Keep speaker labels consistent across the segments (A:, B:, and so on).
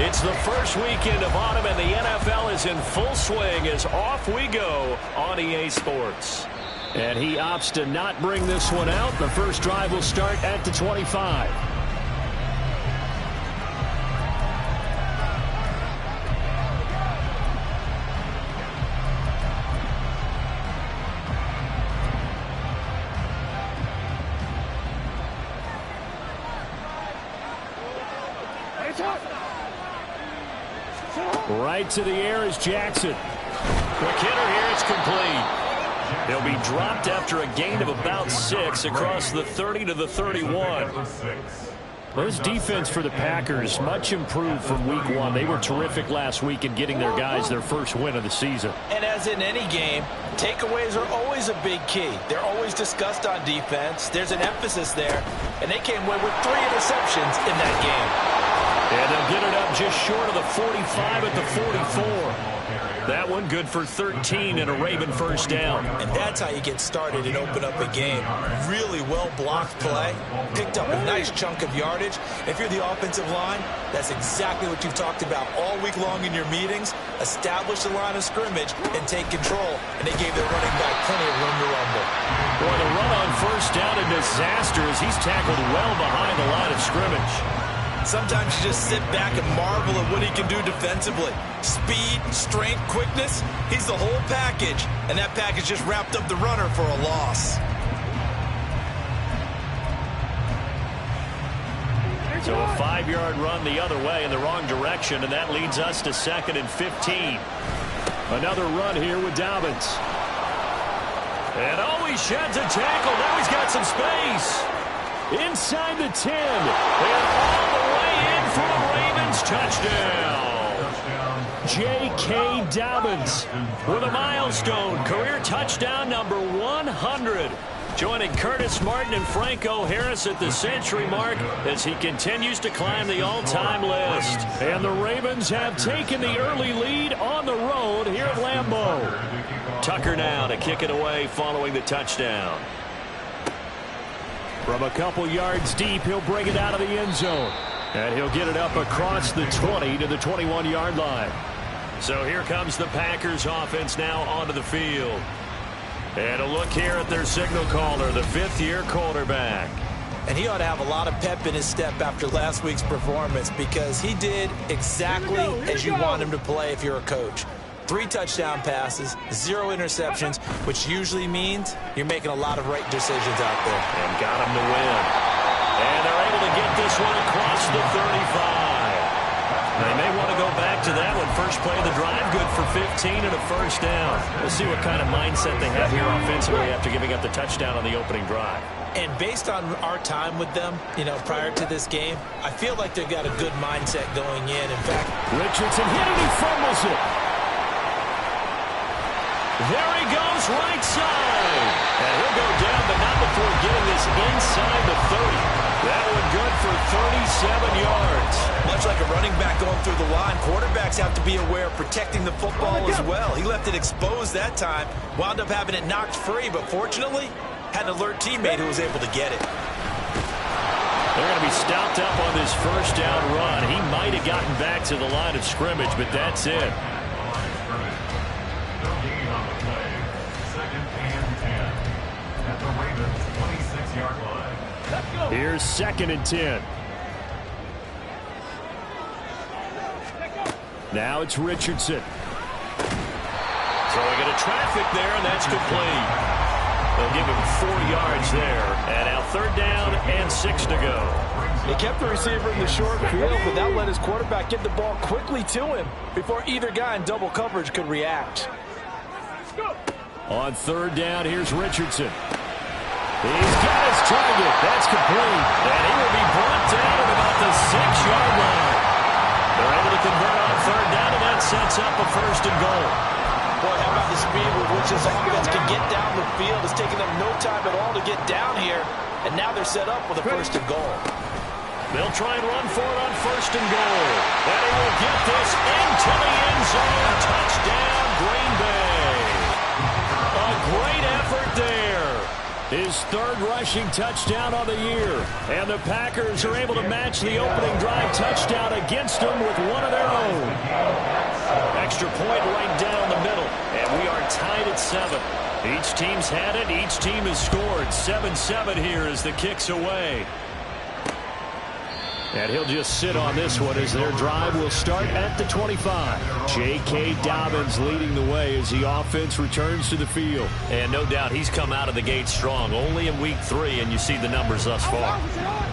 A: It's the first weekend of autumn, and the NFL is in full swing as off we go on EA Sports. And he opts to not bring this one out. The first drive will start at the 25. Right to the air is Jackson. Quick hitter here, it's complete. He'll be dropped after a gain of about 6 across the 30 to the 31. This defense for the Packers, much improved from week 1. They were terrific last week in getting their guys their first win of the season.
B: And as in any game, takeaways are always a big key. They're always discussed on defense. There's an emphasis there, and they came away with 3 interceptions in that game.
A: And they'll get it up just short of the 45 at the 44. That one good for 13 and a Raven first down.
B: And that's how you get started and open up a game. Really well-blocked play. Picked up a nice chunk of yardage. If you're the offensive line, that's exactly what you've talked about all week long in your meetings. Establish the line of scrimmage and take control. And they gave their running back plenty of room to rumble.
A: Boy, the run on first down, a disaster as he's tackled well behind the line of scrimmage.
B: Sometimes you just sit back and marvel at what he can do defensively. Speed, strength, quickness, he's the whole package. And that package just wrapped up the runner for a loss.
A: So a 5-yard run the other way in the wrong direction, and that leads us to 2nd and 15. Another run here with Dobbins. And he sheds a tackle. Now he's got some space. Inside the 10. And all the way in for the Ravens. Touchdown. J.K. Dobbins with a milestone. Career touchdown number 100. Joining Curtis Martin and Franco Harris at the century mark as he continues to climb the all-time list. And the Ravens have taken the early lead on the road here at Lambeau. Tucker now to kick it away following the touchdown. From a couple yards deep, he'll bring it out of the end zone. And he'll get it up across the 20 to the 21-yard line. So here comes the Packers offense now onto the field. And a look here at their signal caller, the 5th-year quarterback.
B: And he ought to have a lot of pep in his step after last week's performance because he did exactly as you want him to play if you're a coach. 3 touchdown passes, 0 interceptions, which usually means you're making a lot of right decisions out there.
A: And got him to win. And they're able to get this one across the 35. They may want to go back to that one. First play of the drive, good for 15 and a first down. We'll see what kind of mindset they have here offensively after giving up the touchdown on the opening drive.
B: And based on our time with them, prior to this game, I feel like they've got a good mindset going in. In fact,
A: Richardson hit it, he fumbles it. There he goes, right side. And he'll go down, but not before getting this inside the 30. That one good for 37 yards.
B: Much like a running back going through the line, quarterbacks have to be aware of protecting the football as well. He left it exposed that time, wound up having it knocked free, but fortunately, had an alert teammate who was able to get it.
A: They're going to be stopped up on this first down run. He might have gotten back to the line of scrimmage, but that's it. Here's 2nd and 10. Now it's Richardson. Throwing into traffic there, and that's complete. They'll give him 4 yards there. And now 3rd down and 6 to go.
C: They kept the receiver in the short field, but that let his quarterback get the ball quickly to him before either guy in double coverage could react.
A: On 3rd down, here's Richardson. He's got his target. That's complete. And he will be brought down at about the 6-yard line. They're able to convert on 3rd down, and that sets up a 1st and goal.
B: Boy, how about the speed with which this offense can get down the field? It's taken them no time at all to get down here. And now they're set up with a 1st and goal.
A: They'll try and run for it on 1st and goal. And he will get this into the end zone. Touchdown, Green Bay. A great effort there. His third rushing touchdown on the year. And the Packers are able to match the opening drive touchdown against them with one of their own. Extra point right down the middle. And we are tied at 7. Each team's had it. Each team has scored. 7-7 here as the kick's away. And he'll just sit on this one as their drive will start at the 25. J.K. Dobbins leading the way as the offense returns to the field.
D: And no doubt he's come out of the gate strong. Only in week 3, and you see the numbers thus far.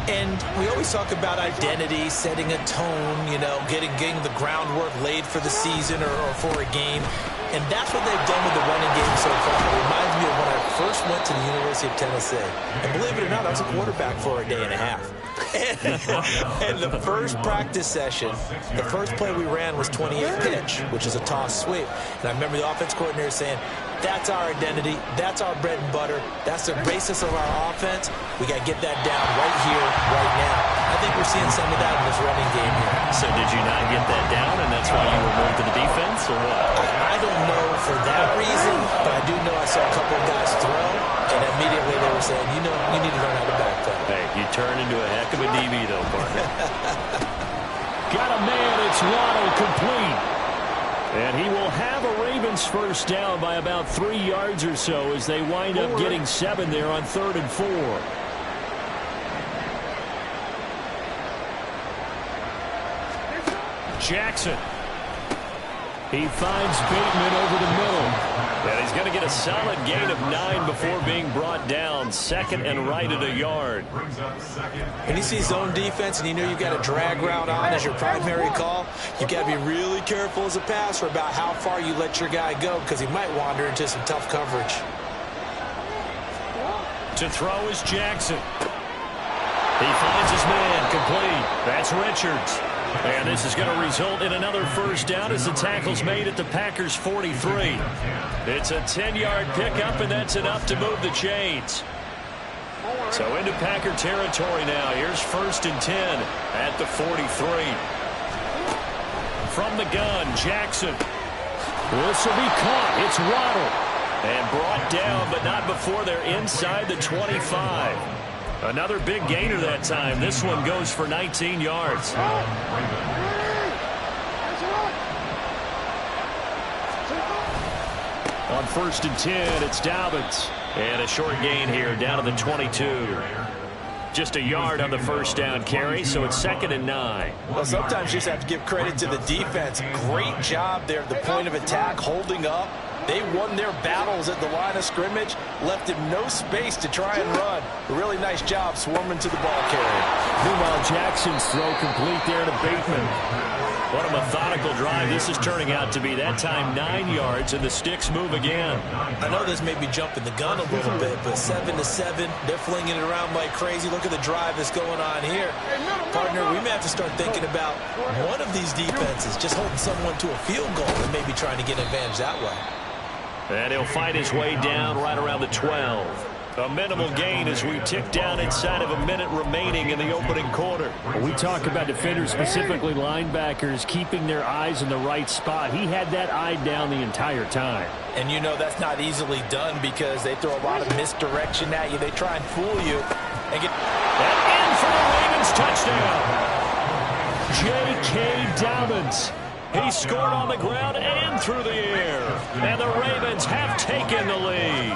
B: And we always talk about identity, setting a tone, you know, getting the groundwork laid for the season or for a game. And that's what they've done with the running game so far. It reminds me of when I first went to the University of Tennessee. And believe it or not, I was a quarterback for a day and a half. And the first practice session, the first play we ran was 28 pitch, which is a toss sweep. And I remember the offense coordinator saying, that's our identity. That's our bread and butter. That's the basis of our offense. We got to get that down right here, right now. I think we're seeing some of that in this running game here.
D: So did you not get that down, and that's why you were moved to the defense, or what?
B: I don't know for that reason, but I do know I saw a couple of guys throw, and immediately they were saying, you know, you need to learn how to backpedal.
D: Hey, you turn into a heck of a DB, though, partner.
A: Got a man. It's Waddle complete. And he will have a Ravens first down by about 3 yards or so as they wind up getting 7 there on 3rd and 4. Jackson. He finds Bateman over the middle. And he's going to get a solid gain of 9 before being brought down. 2nd and right at a yard.
B: When you see zone defense and you know you've got a drag route on as your primary call, you've got to be really careful as a passer about how far you let your guy go because he might wander into some tough coverage.
A: To throw is Jackson. He finds his man complete. That's Richards. And this is going to result in another first down as the tackle's made at the Packers' 43. It's a 10-yard pickup, and that's enough to move the chains. So into Packer territory now. Here's 1st and 10 at the 43. From the gun, Jackson. This will be caught. It's Waddle. And brought down, but not before they're inside the 25. Another big gainer that time. This one goes for 19 yards. On 1st and 10, it's Dobbins. And a short gain here down to the 22. Just a yard on the first down carry, so it's 2nd and 9.
C: Well, sometimes you just have to give credit to the defense. Great job there at the point of attack, holding up. They won their battles at the line of scrimmage, left him no space to try and run. A really nice job swarming to the ball carrier.
A: Meanwhile, Jackson's throw complete there to Bateman. What a methodical drive this is turning out to be. That time 9 yards, and the sticks move again.
B: I know this may be jumping the gun a little bit, but 7-7, they're flinging it around like crazy. Look at the drive that's going on here. Partner, we may have to start thinking about one of these defenses just holding someone to a field goal and maybe trying to get an advantage that way.
A: And he'll fight his way down right around the 12. A minimal gain as we tick down inside of a minute remaining in the opening quarter. We talk about defenders, specifically linebackers, keeping their eyes in the right spot. He had that eye down the entire time.
C: And you know that's not easily done because they throw a lot of misdirection at you. They try and fool you. And get
A: that in for the Ravens touchdown. J.K. Dobbins. He scored on the ground and through the air. And the Ravens have taken the lead.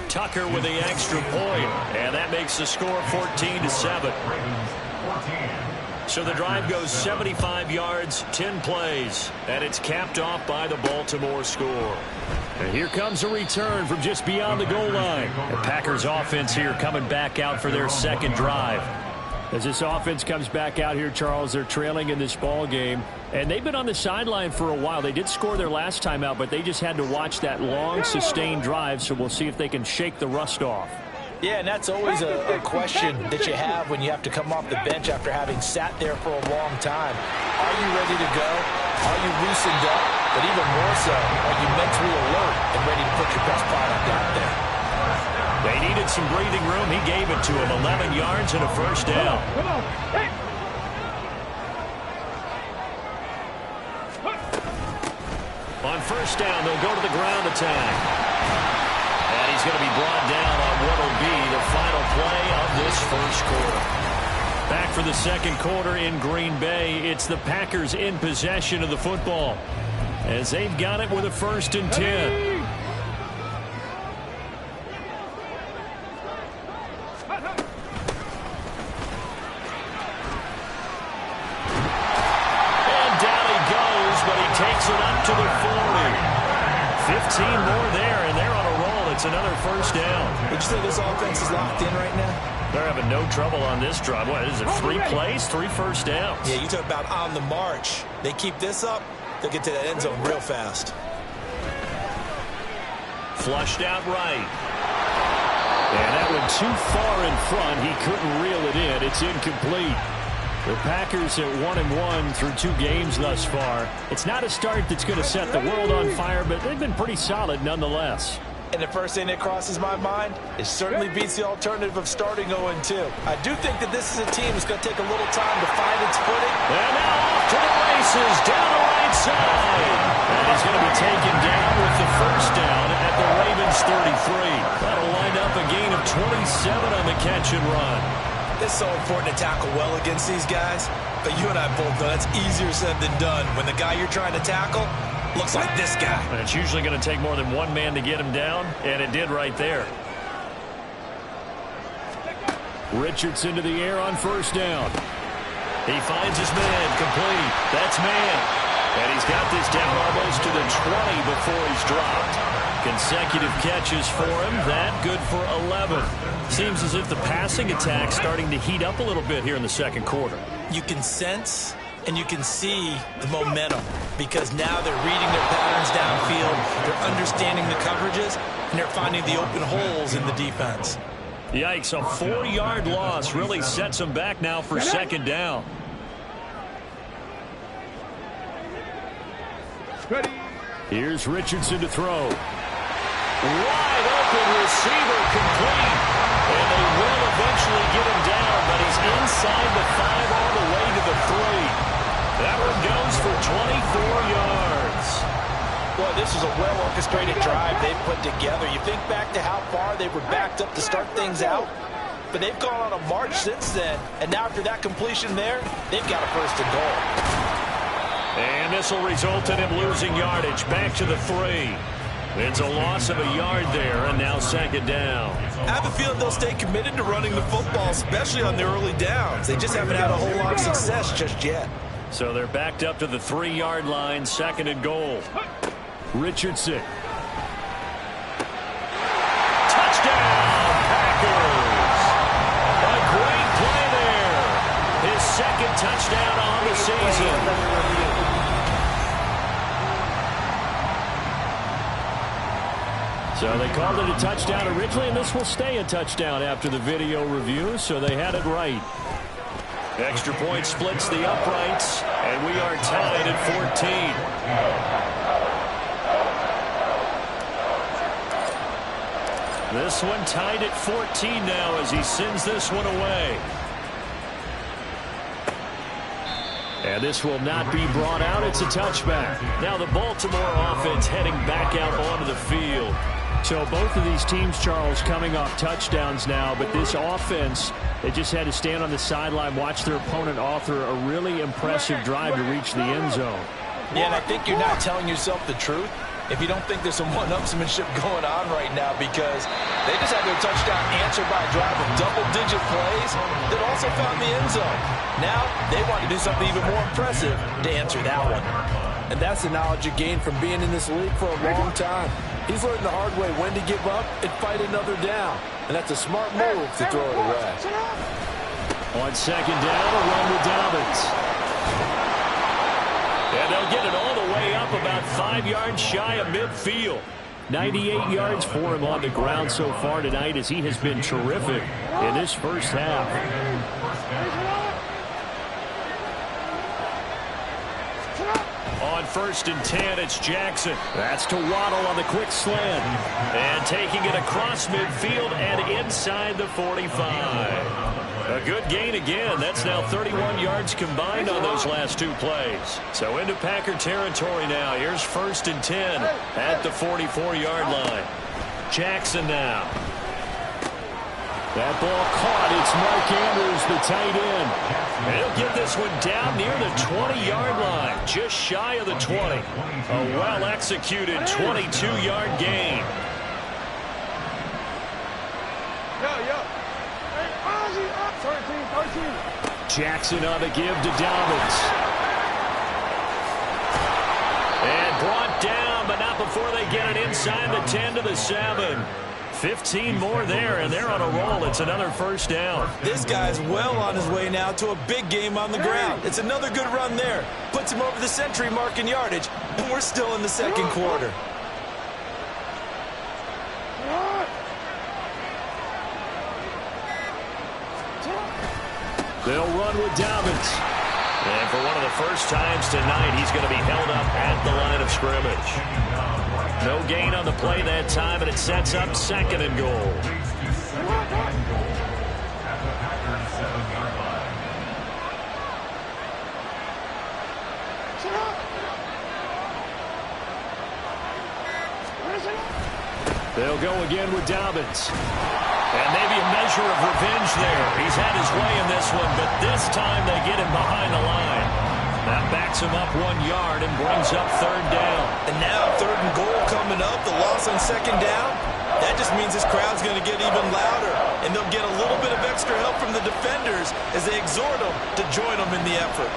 A: Tucker with the extra point. And that makes the score 14-7. So the drive goes 75 yards, 10 plays. And it's capped off by the Baltimore score. And here comes a return from just beyond the goal line. The Packers offense here coming back out for their second drive. As this offense comes back out here, Charles, they're trailing in this ball game. And they've been on the sideline for a while. They did score their last time out, but they just had to watch that long, sustained drive. So we'll see if they can shake the rust off.
C: Yeah, and that's always a question that you have when you have to come off the bench after having sat there for a long time. Are you ready to go? Are you loosened up? But even more so, are you mentally alert and ready to put your best product out there?
A: They needed some breathing room. He gave it to him. 11 yards and a first down. On first down, they'll go to the ground attack. he's going to be brought down on what will be the final play of this first quarter. Back for the second quarter in Green Bay. It's the Packers in possession of the football as they've got it with a 1st and 10. And down he goes, but he takes it up to the 40. 15 more there, and they're on a roll. It's another first down.
B: Would you say this offense is locked in right now?
A: They're having no trouble on this drive. What is it, 3 plays, 3 first downs?
B: Yeah, you talk about on the march. They keep this up, they'll get to that end zone real fast.
A: Flushed out right. And that went too far in front. He couldn't reel it in. It's incomplete. The Packers at 1-1 through 2 games thus far. It's not a start that's going to set the world on fire, but they've been pretty solid nonetheless.
C: And the first thing that crosses my mind, it certainly beats the alternative of starting 0-2. I do think that this is a team that's going to take a little time to find its footing.
A: And now off to the races, down the right side. And he's going to be taken down with the first down at the Ravens 33. That'll wind up a gain of 27 on the catch and run.
B: It's so important to tackle well against these guys, but you and I both know that's easier said than done. When the guy you're trying to tackle looks like this guy.
A: And it's usually going to take more than one man to get him down, and it did right there. Richardson to the air on first down. He finds his man, complete. That's man. And he's got this down almost to the 20 before he's dropped. Consecutive catches for him. That good for 11. Seems as if the passing attack's starting to heat up a little bit here in the second quarter.
B: You can sense and you can see the momentum because now they're reading their patterns downfield, they're understanding the coverages, and they're finding the open holes in the defense.
A: Yikes, a 4-yard loss really sets them back now for second down. Here's Richardson to throw. Wide open receiver, complete. And they will eventually get him down, but he's inside the 5 all the way to the 3. That one goes for 24 yards.
C: Boy, this is a well-orchestrated drive they've put together. You think back to how far they were backed up to start things out, but they've gone on a march since then. And now after that completion there, they've got a first and goal.
A: And this will result in him losing yardage. Back to the 3. It's a loss of a yard there, and now second down.
B: I have a feeling they'll stay committed to running the football, especially on their early downs. They just haven't had a whole lot of success just yet.
A: So they're backed up to the 3-yard line, second and goal. Richardson. Touchdown, Packers. A great play there. His second touchdown on the season. So they called it a touchdown originally, and this will stay a touchdown after the video review, so they had it right. Extra point splits the uprights, and we are tied at 14. This one tied at 14 now as he sends this one away. And this will not be brought out. It's a touchback. Now the Baltimore offense heading back out onto the field. So both of these teams, Charles, coming off touchdowns now, but this offense, they just had to stand on the sideline, watch their opponent author a really impressive drive to reach the end zone.
C: Yeah, and I think you're not telling yourself the truth if you don't think there's some one-upsmanship going on right now, because they just had their touchdown answered by a drive of double-digit plays that also found the end zone. Now they want to do something even more impressive to answer that one.
E: And that's the knowledge you gain from being in this league for a long time. He's learned the hard way when to give up and fight another down. And that's a smart move to throw it away.
A: On second down, a run with Dobbins. And they'll get it all the way up about 5 yards shy of midfield. 98 yards for him on the ground so far tonight as he has been terrific in this first half. On 1st and 10, it's Jackson. That's to Waddle on the quick slant. And taking it across midfield and inside the 45. A good gain again. That's now 31 yards combined on those last 2 plays. So into Packer territory now. Here's 1st and 10 at the 44-yard line. Jackson now. That ball caught. It's Mark Andrews, the tight end. And he'll get this one down near the 20-yard line, just shy of the 20. A well-executed 22-yard gain. Jackson on the give to Dobbins. And brought down, but not before they get it inside the 10 to the 7. 15 more there, and they're on a roll. It's another first down.
B: This guy's well on his way now to a big game on the ground. It's another good run there. Puts him over the century mark in yardage, and we're still in the second quarter.
A: They'll run with Dobbins. And for one of the first times tonight, he's going to be held up at the line of scrimmage. No gain on the play that time, and it sets up 2nd and goal. They'll go again with Dobbins. And maybe a measure of revenge there. He's had his way in this one, but this time they get him behind the line. That backs him up 1 yard and brings up 3rd down.
B: And now 3rd and goal coming up. The loss on 2nd down. That just means this crowd's going to get even louder. And they'll get a little bit of extra help from the defenders as they exhort them to join them in the effort.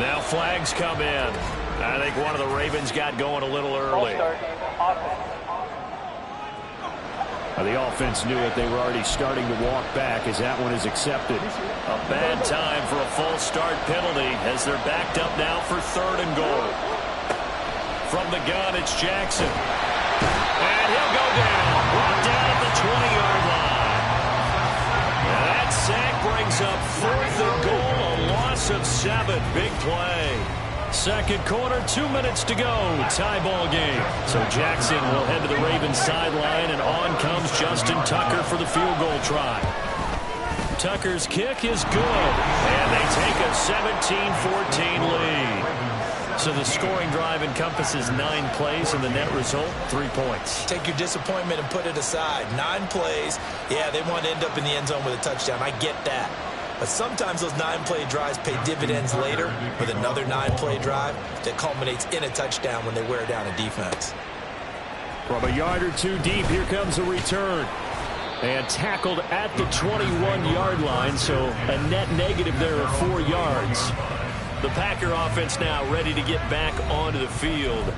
A: Now flags come in. I think one of the Ravens got going a little early. The offense knew it. They were already starting to walk back as that one is accepted. A bad time for a false start penalty as they're backed up now for 3rd and goal. From the gun, it's Jackson. And he'll go down. Brought down at the 20-yard line. And that sack brings up 4th and goal, a loss of 7. Big play. Second quarter, 2 minutes to go. Tie ball game. So Jackson will head to the Ravens sideline, and on comes Justin Tucker for the field goal try. Tucker's kick is good, and they take a 17-14 lead. So the scoring drive encompasses 9 plays, and the net result, 3 points.
B: Take your disappointment and put it aside. 9 plays. Yeah, they want to end up in the end zone with a touchdown. I get that. But sometimes those 9-play drives pay dividends later with another 9-play drive that culminates in a touchdown when they wear down a defense.
A: From a yard or 2 deep, here comes a return. And tackled at the 21-yard line, so a net negative there of 4 yards. The Packer offense now ready to get back onto the field.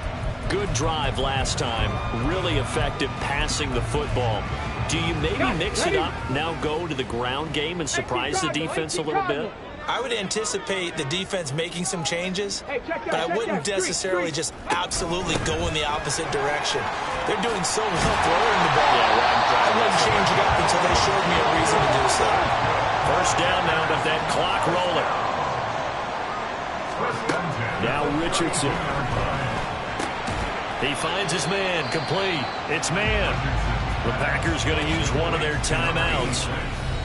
A: Good drive last time. Really effective passing the football. Do you maybe mix it up, now go to the ground game and surprise the defense a little bit?
B: I would anticipate the defense making some changes, but I wouldn't necessarily just absolutely go in the opposite direction. They're doing so well throwing the ball. I wouldn't change it up until they showed me a reason to do so.
A: First down now, but that clock rolling. Now Richardson. He finds his man, complete. It's man. The Packers going to use one of their timeouts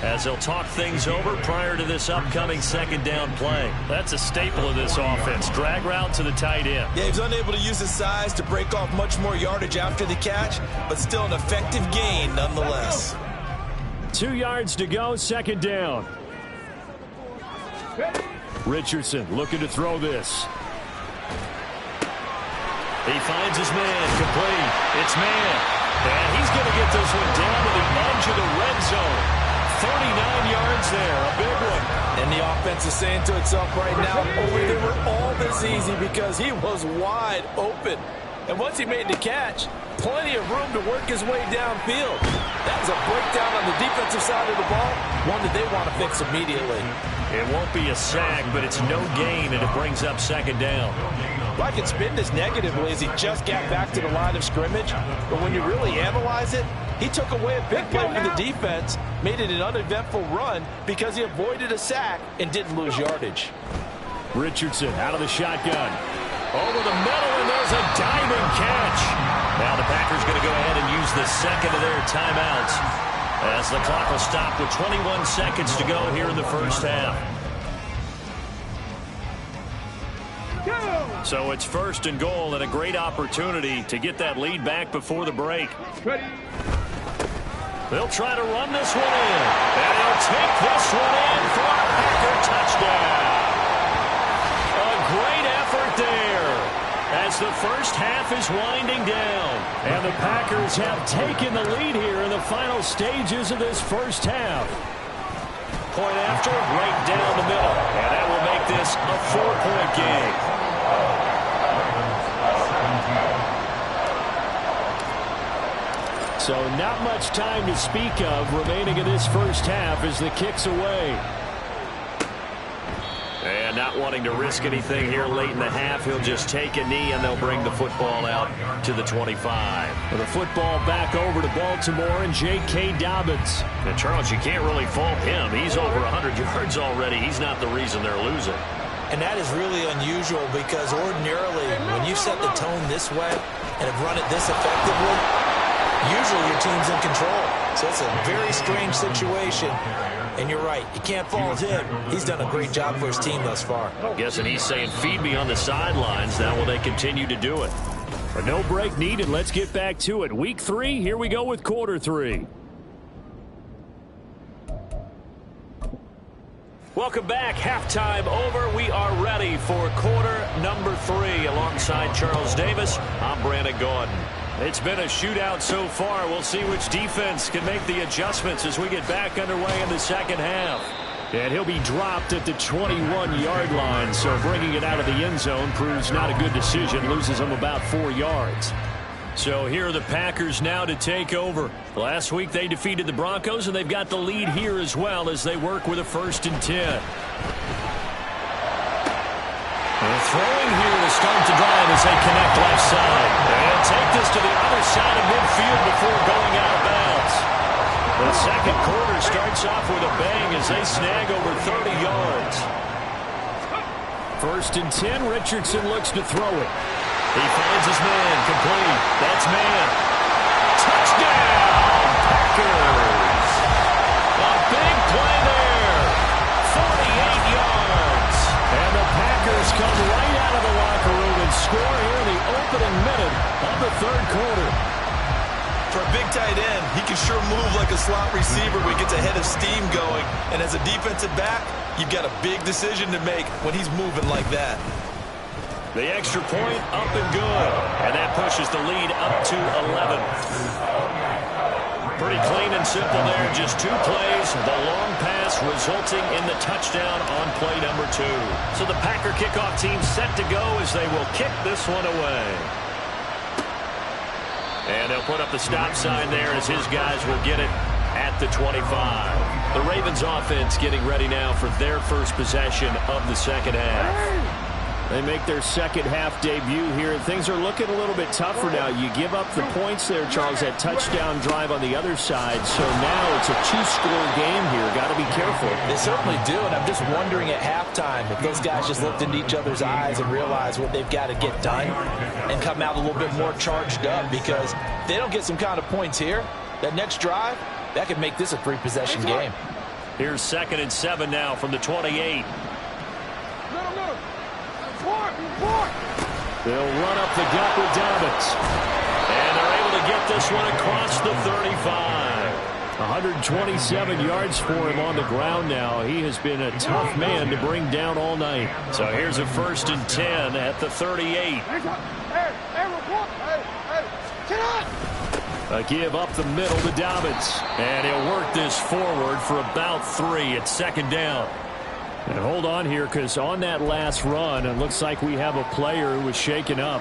A: as they'll talk things over prior to this upcoming 2nd down play. That's a staple of this offense. Drag route to the tight end.
B: Yeah, he's unable to use his size to break off much more yardage after the catch, but still an effective gain nonetheless.
A: 2 yards to go, 2nd down. Richardson looking to throw this. He finds his man, complete. It's man. And he's going to get this one down to the edge of the red zone. 39 yards there, a big one.
E: And the offense is saying to itself right now, oh, they were all this easy because he was wide open. And once he made the catch, plenty of room to work his way downfield. That was a breakdown on the defensive side of the ball, one that they want to fix immediately.
A: It won't be a sack, but it's no gain, and it brings up 2nd down.
C: Well, I can spin this negatively as he just got back to the line of scrimmage. But when you really analyze it, he took away a big play for the defense, made it an uneventful run because he avoided a sack and didn't lose yardage.
A: Richardson out of the shotgun. Over the middle, and there's a diving catch. Now the Packers going to go ahead and use the 2nd of their timeouts as the clock will stop with 21 seconds to go here in the first half. So it's 1st and goal and a great opportunity to get that lead back before the break. They'll try to run this one in. And they'll take this one in for a Packer touchdown. A great effort there as the first half is winding down. And the Packers have taken the lead here in the final stages of this first half. Point after, right down the middle. And that will make this a 4-point game. So not much time to speak of remaining in this first half as the kick's away. And not wanting to risk anything here late in the half, he'll just take a knee and they'll bring the football out to the 25. Well, the football back over to Baltimore and J.K. Dobbins. And Charles, you can't really fault him. He's over 100 yards already. He's not the reason they're losing.
B: And that is really unusual because ordinarily when you set the tone this way and have run it this effectively, usually your team's in control. So it's a very strange situation. And you're right, you can't fault him. He's done a great job for his team thus far.
A: I'm guessing he's saying, feed me on the sidelines. Now will they continue to do it? But no break needed. Let's get back to it. Week 3, here we go with quarter 3. Welcome back. Halftime over. We are ready for quarter number 3. Alongside Charles Davis, I'm Brandon Gordon. It's been a shootout so far. We'll see which defense can make the adjustments as we get back underway in the second half. And he'll be dropped at the 21-yard line, so bringing it out of the end zone proves not a good decision. Loses him about 4 yards. So here are the Packers now to take over. Last week they defeated the Broncos, and they've got the lead here as well as they work with a 1st and 10. And throwing here to start the drive as they connect left side. And take this to the other side of midfield before going out of bounds. The second quarter starts off with a bang as they snag over 30 yards. 1st and 10, Richardson looks to throw it. He finds his man, complete. That's man. Touchdown, Packers. A big play there. 48 yards. And the Packers come right out of the locker room and score here in the opening minute of the 3rd quarter.
B: For a big tight end, he can sure move like a slot receiver when he gets a head of steam going. And as a defensive back, you've got a big decision to make when he's moving like that.
A: The extra point up and good. And that pushes the lead up to 11. Pretty clean and simple there. Just 2 plays. The long pass resulting in the touchdown on play number 2. So the Packer kickoff team set to go as they will kick this one away. And they'll put up the stop sign there as his guys will get it at the 25. The Ravens offense getting ready now for their first possession of the second half. They make their second half debut here, and things are looking a little bit tougher now. You give up the points there, Charles, that touchdown drive on the other side. So now it's a 2-score game here. Got to be careful.
C: They certainly do, and I'm just wondering at halftime if those guys just looked into each other's eyes and realized what they've got to get done and come out a little bit more charged up, because if they don't get some kind of points here, that next drive, that could make this a 3-possession game.
A: Here's 2nd and 7 now from the 28. They'll run up the gut with Dobbins. And they're able to get this one across the 35. 127 yards for him on the ground now. He has been a tough man to bring down all night. So here's a 1st and 10 at the 38. A give up the middle to Dobbins. And he'll work this forward for about 3. It's 2nd down. And hold on here, because on that last run, it looks like we have a player who was shaken up.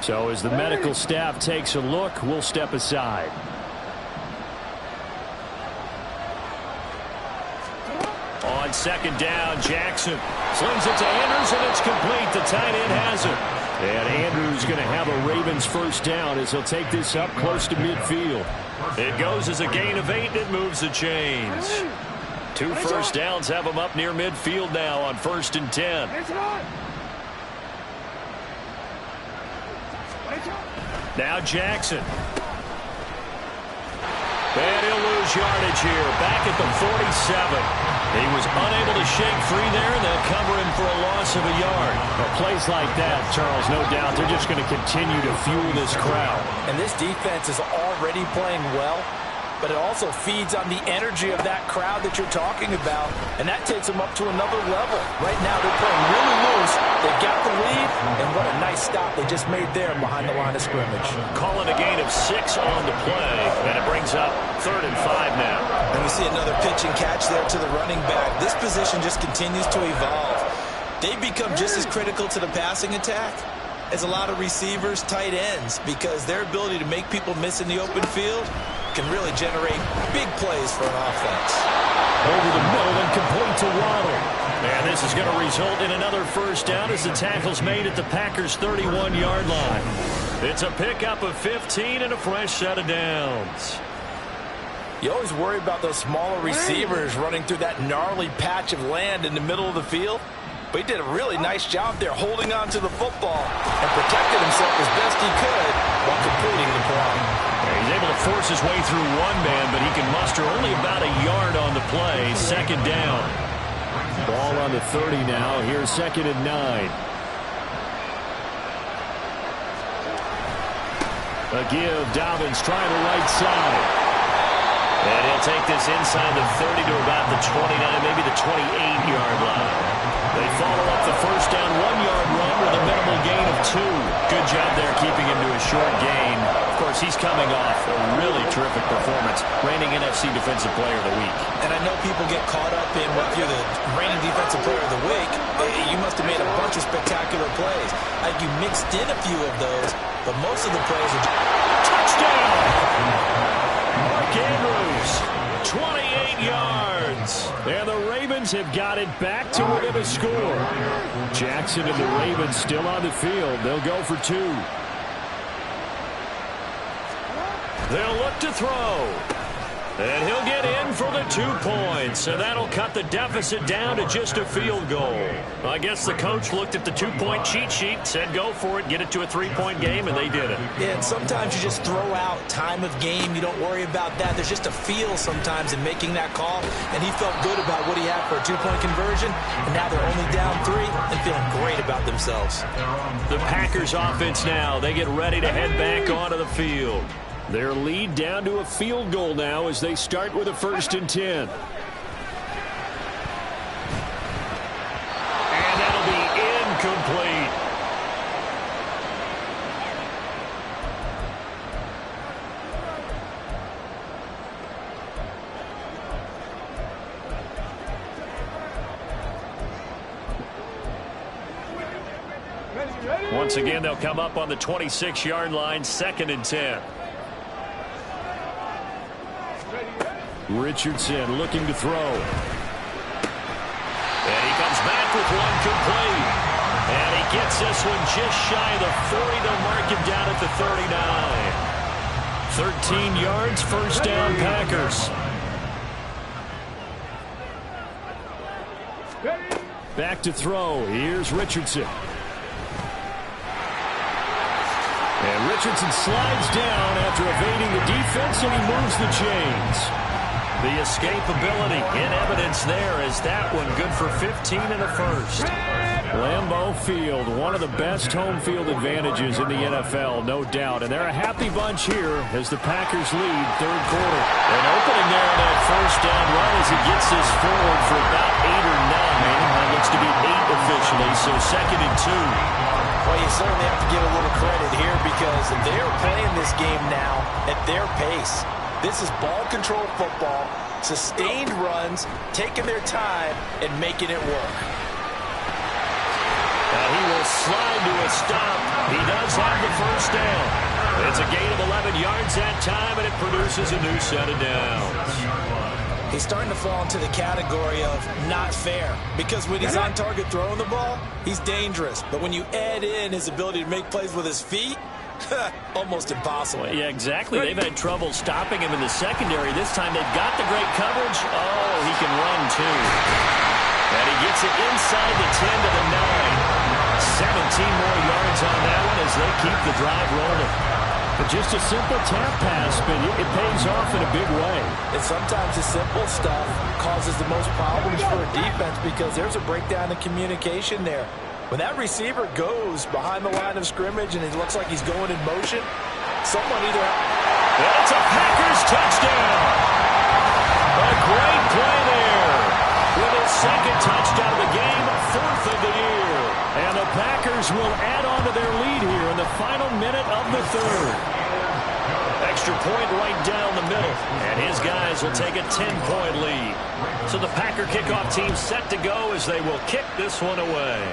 A: So as the medical staff takes a look, we'll step aside. On 2nd down, Jackson slings it to Andrews, and it's complete. The tight end has it. And Andrews going to have a Ravens 1st down as he'll take this up close to midfield. It goes as a gain of 8, and it moves the chains. 2 first downs have them up near midfield now on 1st and 10. Now Jackson. And he'll lose yardage here. Back at the 47. He was unable to shake free there, and they'll cover him for a loss of a yard. Well, plays like that, Charles, no doubt, they're just going to continue to fuel this crowd.
E: And this defense is already playing well, but it also feeds on the energy of that crowd that you're talking about, and that takes them up to another level. Right now, they're playing really loose. They got the lead, and what a nice stop they just made there behind the line of scrimmage.
A: Calling a gain of 6 on the play, and it brings up 3rd and 5 now.
B: And we see another pitch and catch there to the running back. This position just continues to evolve. They become just as critical to the passing attack as a lot of receivers, tight ends, because their ability to make people miss in the open field can really generate big plays for an offense.
A: Over the middle and complete to Waddle. And this is going to result in another first down as the tackle's made at the Packers' 31-yard line. It's a pickup of 15 and a fresh set of downs.
E: You always worry about those smaller receivers running through that gnarly patch of land in the middle of the field. But he did a really nice job there holding on to the football and protected himself as best he could while completing the play.
A: He's able to force his way through one man, but he can muster only about a yard on the play. 2nd down. Ball on the 30 now. Here's 2nd and 9. A give. Dobbins trying the right side. And he'll take this inside the 30 to about the 29, maybe the 28-yard line. They follow up the first down 1-yard run with a minimal gain of 2. Good job there keeping him to a short gain. Of course, he's coming off a really terrific performance, reigning NFC Defensive Player of the Week.
B: And I know people get caught up in what you're the reigning Defensive Player of the Week. You must have made a bunch of spectacular plays. You mixed in a few of those, but most of the plays are touchdown. Mark Andrews, 28 yards. And the Ravens have got it back to within a score. Jackson and the Ravens still on the field. They'll go for 2. They'll look to throw. And he'll get in for the 2 points. And that'll cut the deficit down to just a field goal. I guess the coach looked at the 2-point cheat sheet, said go for it, get it to a 3-point game, and they did it. Yeah, and sometimes you just throw out time of game. You don't worry about that. There's just a feel sometimes in making that call. And he felt good about what he had for a 2-point conversion. And now they're only down 3 and feeling great about themselves. The Packers offense now. They get ready to head back onto the field. Their lead down to a field goal now as they start with a 1st and 10. And that'll be incomplete. Once again, they'll come up on the 26-yard line, 2nd and 10. Richardson looking to throw. And he comes back with one complete. And he gets this one just shy of the 40. They'll mark him down at the 39. 13 yards, 1st down, Packers. Back to throw. Here's Richardson. And Richardson slides down after evading the defense, and he moves the chains. The escapability in evidence there as that one good for 15 and a 1st. Lambeau Field, one of the best home field advantages in the NFL, no doubt. And they're a happy bunch here as the Packers lead 3rd quarter. An opening there on that 1st down run as he gets this forward for about 8 or 9. That looks to be 8 officially, so 2nd and 2. Well, you certainly have to give a little credit here because they're playing this game now at their pace. This is ball control football, sustained runs, taking their time, and making it work. And he will slide to a stop. He does have the 1st down. It's a gain of 11 yards that time, and it produces a new set of downs. He's starting to fall into the category of not fair because when he's on target throwing the ball, he's dangerous. But when you add in his ability to make plays with his feet, almost impossible. Well, yeah, exactly. They've had trouble stopping him in the secondary. This time they've got the great coverage. Oh, he can run too. And he gets it inside the 10 to the 9. 17 more yards on that one as they keep the drive rolling.
A: But just a simple tap pass, but it pays off in a big way.
E: And sometimes the simple stuff causes the most problems for a defense because there's a breakdown in communication there. When that receiver goes behind the line of scrimmage and it looks like he's going in motion, someone either...
A: That's a Packers touchdown. A great play there. With his second touchdown of the game, fourth of the year. And the Packers will add on to their lead here in the final minute of the third. Extra point right down the middle. And his guys will take a 10-point lead. So the Packer kickoff team set to go as they will kick this one away.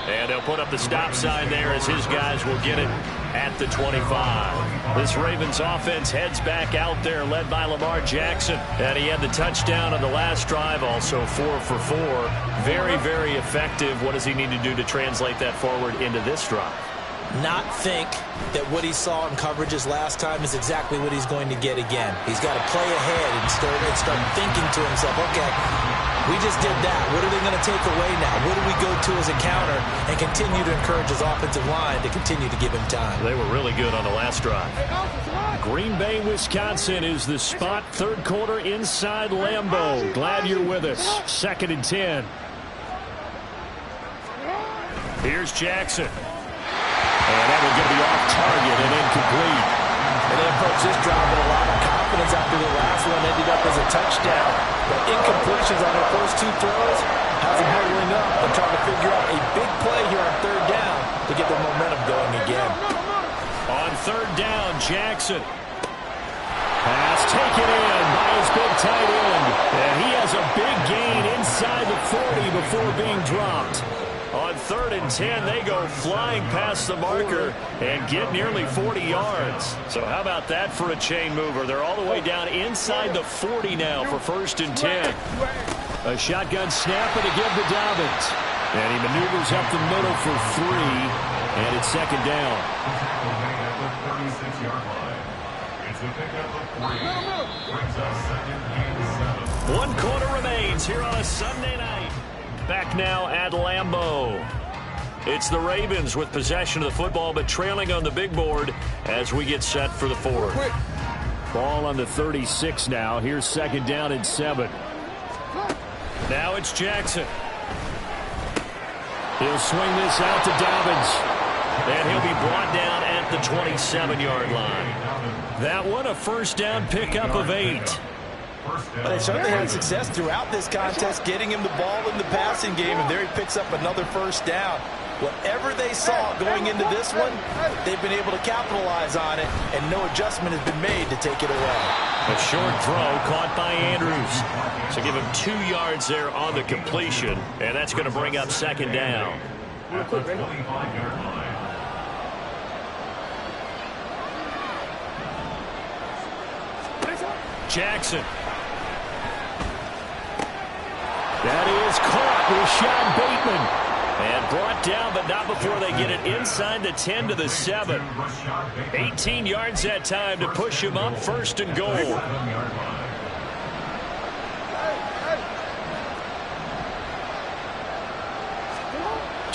A: And they'll put up the stop sign there as his guys will get it at the 25. This Ravens offense heads back out there, led by Lamar Jackson. And he had the touchdown on the last drive, also 4 for 4. Very, very effective. What does he need to do to translate that forward into this drive?
C: Not think that what he saw in coverages last time is exactly what he's going to get again. He's got to play ahead and start thinking to himself, okay, we just did that. What are they going to take away now? What do we go to as a counter? And continue to encourage his offensive line to continue to give him time.
A: They were really good on the last drive. Green Bay, Wisconsin is the spot. Third quarter inside Lambeau. Glad you're with us. 2nd and 10. Here's Jackson. And that will get the off target and incomplete.
E: And they approach this drive with a lot of confidence after the last one ended up as a touchdown. But incompletions on their first 2 throws has them hurdling up. They're trying to figure out a big play here on 3rd down to get the momentum going again.
A: On 3rd down, Jackson. Pass taken in by his big tight end. And he has a big gain inside the 40 before being dropped. On 3rd and 10, they go flying past the marker and get nearly 40 yards. So how about that for a chain mover? They're all the way down inside the 40 now for 1st and 10. A shotgun snap and a give to Dobbins. And he maneuvers up the middle for 3, and it's 2nd down. One quarter remains here on a Sunday night. Back now at Lambeau. It's the Ravens with possession of the football, but trailing on the big board as we get set for the 4th. Ball on the 36 now. Here's 2nd down and 7. Now it's Jackson. He'll swing this out to Dobbins. And he'll be brought down at the 27-yard line. That one a 1st down pickup of 8.
E: But they certainly had success throughout this contest, getting him the ball in the passing game, and there he picks up another 1st down. Whatever they saw going into this one, they've been able to capitalize on it, and no adjustment has been made to take it away.
A: A short throw caught by Andrews. So give him 2 yards there on the completion, and that's going to bring up 2nd down. Jackson. That is caught with Sean Bateman. And brought down, but not before they get it inside the 10 to the 7. 18 yards that time to push him up 1st and goal.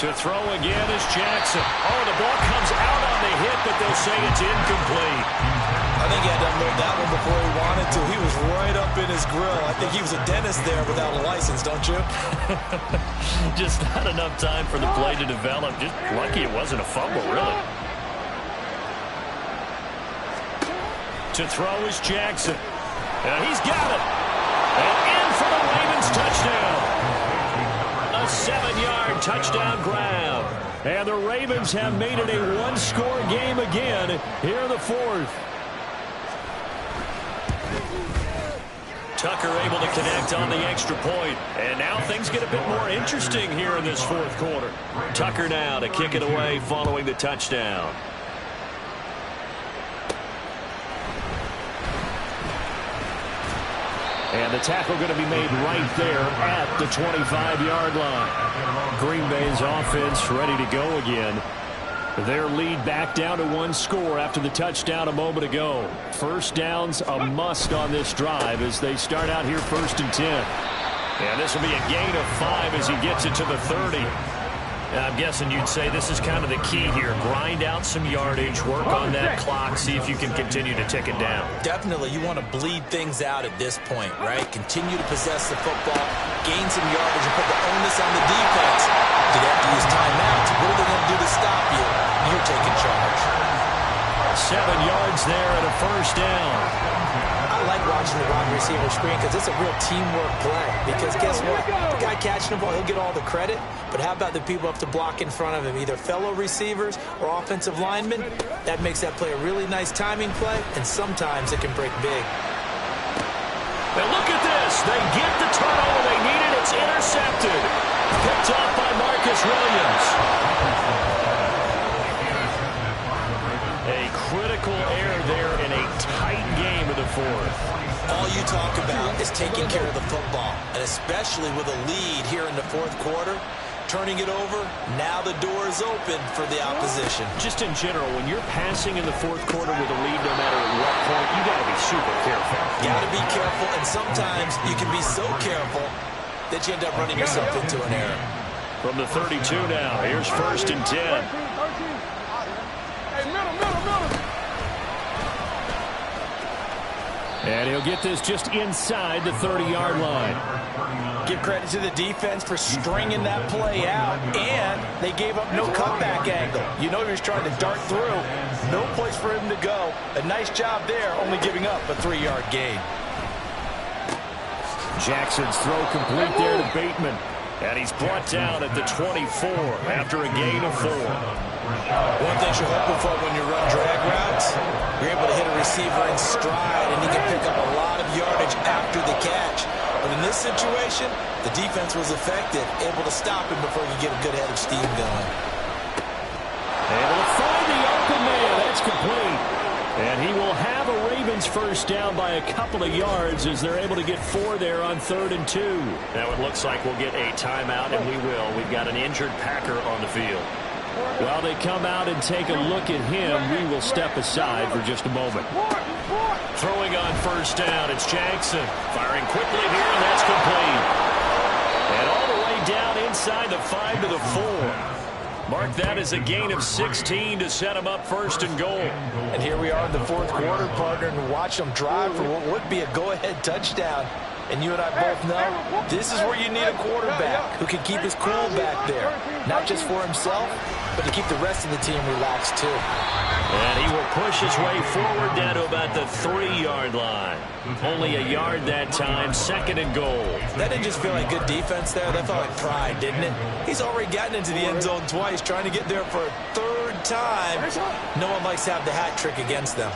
A: To throw again is Jackson. Oh, the ball comes out on the hit, but they'll say it's incomplete.
B: I think he had to unload that one before he wanted to. He was right up in his grill. I think he was a dentist there without a license, don't you?
A: Just not enough time for the play to develop. Just lucky it wasn't a fumble, really. To throw is Jackson. And he's got it. And in for the Ravens touchdown. A 7-yard touchdown grab. And the Ravens have made it a 1-score game again here in the 4th. Tucker able to connect on the extra point. And now things get a bit more interesting here in this 4th quarter. Tucker now to kick it away following the touchdown. And the tackle going to be made right there at the 25-yard line. Green Bay's offense ready to go again. Their lead back down to 1 score after the touchdown a moment ago. 1st downs a must on this drive as they start out here 1st and 10. And this will be a gain of 5 as he gets it to the 30.
D: I'm guessing you'd say this is kind of the key here. Grind out some yardage, work on that clock, see if you can continue to tick it down.
B: Definitely, you want to bleed things out at this point, right? Continue to possess the football, gain some yardage, and put the onus on the defense. Do they have to use timeouts? What are they going to do to stop you? You're taking charge.
A: 7 yards there and a first down.
C: I like watching the wide receiver screen because it's a real teamwork play. Because guess what? The guy catching the ball, he'll get all the credit. But how about the people have to block in front of him, either fellow receivers or offensive linemen? That makes that play a really nice timing play, and sometimes it can break big.
A: And look at this. They get the turnover they needed. It's intercepted. Picked off by Marcus Williams. A critical error there in a tight game of the fourth.
B: All you talk about is taking care of the football, and especially with a lead here in the fourth quarter, turning it over, now the door is open for the opposition.
A: Just in general, when you're passing in the fourth quarter with a lead, no matter at what point, you got to be super careful.
B: Got to be careful, and sometimes you can be so careful that you end up running yourself into an error.
A: From the 32 now, here's 1st and 10. And he'll get this just inside the 30-yard line.
C: Give credit to the defense for stringing that play out, and they gave up no comeback angle. You know he was trying to dart through. No place for him to go. A nice job there, only giving up a 3-yard gain.
A: Jackson's throw complete there to Bateman. And he's brought down at the 24 after a gain of 4.
B: One thing you're hoping for when you run drag routes, you're able to hit a receiver in stride, and he can pick up a lot of yardage after the catch. But in this situation, the defense was effective, able to stop him before you get a good head of steam going.
A: Able to find the open man. That's complete. And he will have a Ravens first down by a couple of yards as they're able to get 4 there on 3rd and 2.
D: Now it looks like we'll get a timeout, and we will. We've got an injured Packer on the field.
A: While they come out and take a look at him, we will step aside for just a moment.
D: Throwing on first down, it's Jackson. Firing quickly here, and that's complete.
A: And all the way down inside the 5 to the 4. Mark that as a gain of 16 to set him up 1st and goal.
C: And here we are in the fourth quarter, partner, and watch them drive for what would be a go-ahead touchdown. And you and I both know this is where you need a quarterback who can keep his cool back there. Not just for himself, but to keep the rest of the team relaxed too.
A: And he will push his way forward down to about the 3-yard line. Only a yard that time, 2nd and goal.
B: That didn't just feel like good defense there. That felt like pride, didn't it? He's already gotten into the end zone twice, trying to get there for a 3rd time. No one likes to have the hat trick against them.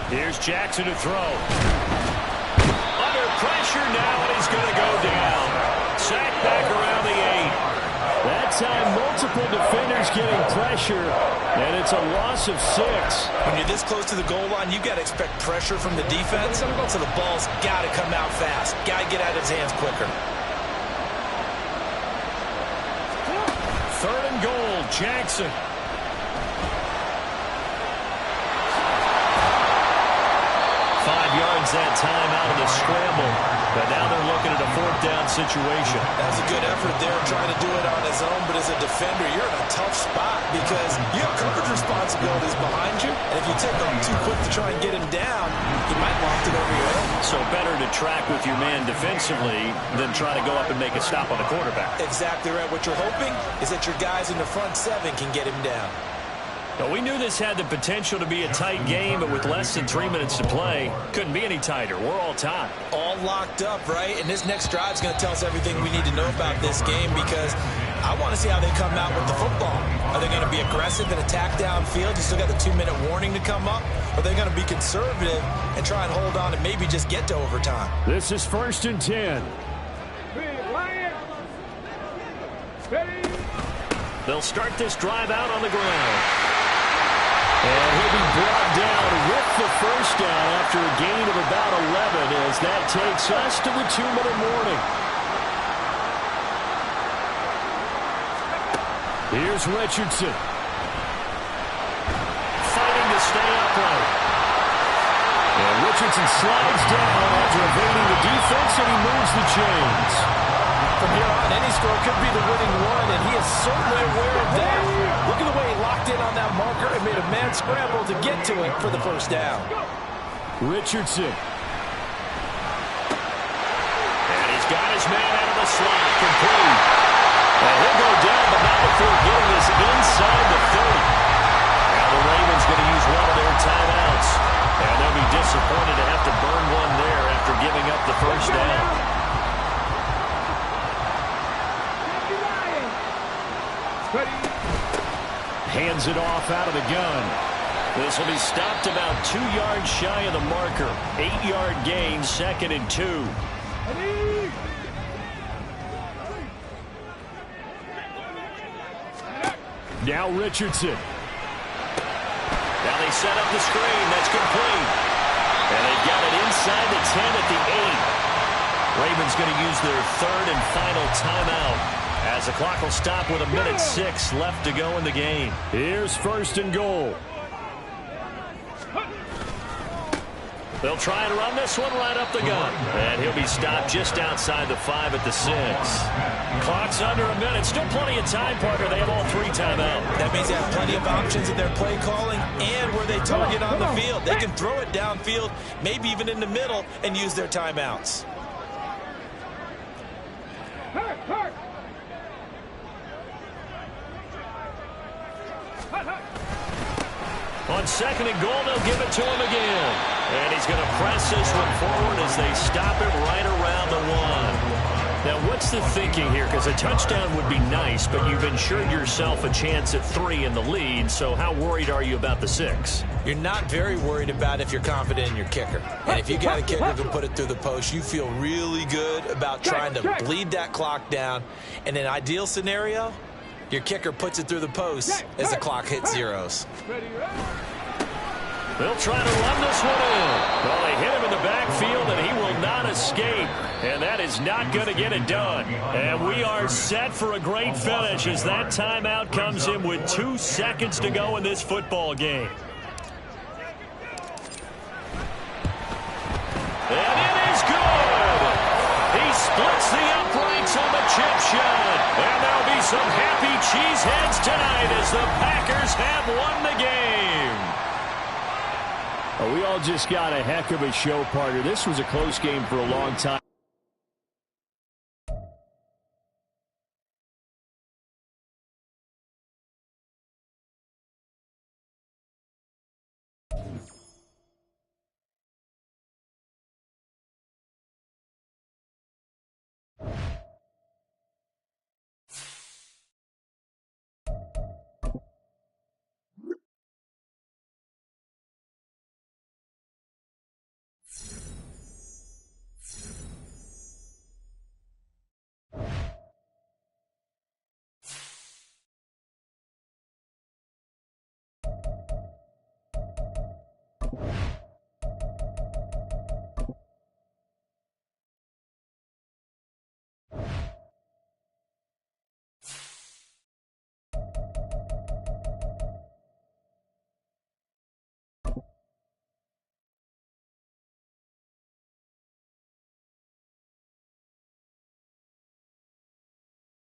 A: Here's Jackson to throw. Under pressure now, and he's going to go down. Sacked back around the 8. That time, multiple defenders getting pressure, and it's a loss of 6.
B: When you're this close to the goal line, you got to expect pressure from the defense, so the ball's got to come out fast. Got to get out of his hands quicker.
A: 3rd and goal, Jackson. 5 yards that time out of the scramble. But now they're looking at a 4th down situation.
B: That was a good effort there, trying to do it on his own. But as a defender, you're in a tough spot because you have coverage responsibilities behind you. And if you take off too quick to try and get him down, you might loft it over your head.
A: So better to track with your man defensively than try to go up and make a stop on the quarterback.
B: Exactly right. What you're hoping is that your guys in the front 7 can get him down.
A: Well, we knew this had the potential to be a tight game, but with less than 3 minutes to play, couldn't be any tighter. We're all tied.
B: All locked up, right? And this next drive is going to tell us everything we need to know about this game because I want to see how they come out with the football. Are they going to be aggressive and attack downfield? You still got the 2-minute warning to come up? Or are they going to be conservative and try and hold on and maybe just get to overtime?
A: This is 1st and 10. They'll start this drive out on the ground. And he'll be brought down with the first down after a gain of about 11 as that takes us to the 2-minute warning. Here's Richardson. Fighting to stay upright. And Richardson slides down after evading the defense, and he moves the chains.
C: From
E: here on, any score could be the winning one, and he is certainly aware of that. Look at the way he locked in on that marker and made a man scramble to get to it for the first down.
A: Richardson. And he's got his man out of the slot, complete. And he'll go down, but not before getting this inside the 30. Now the Ravens going to use one of their timeouts. And they'll be disappointed to have to burn one there after giving up the first down. Hands it off out of the gun. This will be stopped about 2 yards shy of the marker. 8-yard gain, 2nd and 2. Now Richardson. Now they set up the screen. That's complete. And they've got it inside the 10 at the 8. Ravens going to use their 3rd and final timeout, as the clock will stop with 1:06 left to go in the game. Here's 1st and goal. They'll try and run this one right up the gut. And he'll be stopped just outside the 5 at the 6. Clock's under a minute. Still plenty of time, Parker. They have all 3 timeouts.
B: That means they have plenty of options in their play calling and where they target on the field. They can throw it downfield, maybe even in the middle, and use their timeouts.
A: On 2nd and goal, they'll give it to him again. And he's going to press this one forward as they stop it right around the 1. Now, what's the thinking here? Because a touchdown would be nice, but you've ensured yourself a chance at 3 in the lead. So how worried are you about the 6?
B: You're not very worried about if you're confident in your kicker. And if you got a kicker who can put it through the post, you feel really good about trying to bleed that clock down. In an ideal scenario, your kicker puts it through the post as the clock hits zeros.
A: They'll try to run this one in. Well, they hit him in the backfield, and he will not escape. And that is not going to get it done. And we are set for a great finish as that timeout comes in with 2 seconds to go in this football game. And it is good. He splits the uprights on the chip shot. And there'll be some happy cheeseheads tonight as the Packers have won the game. We all just got a heck of a show, partner. This was a close game for a long time.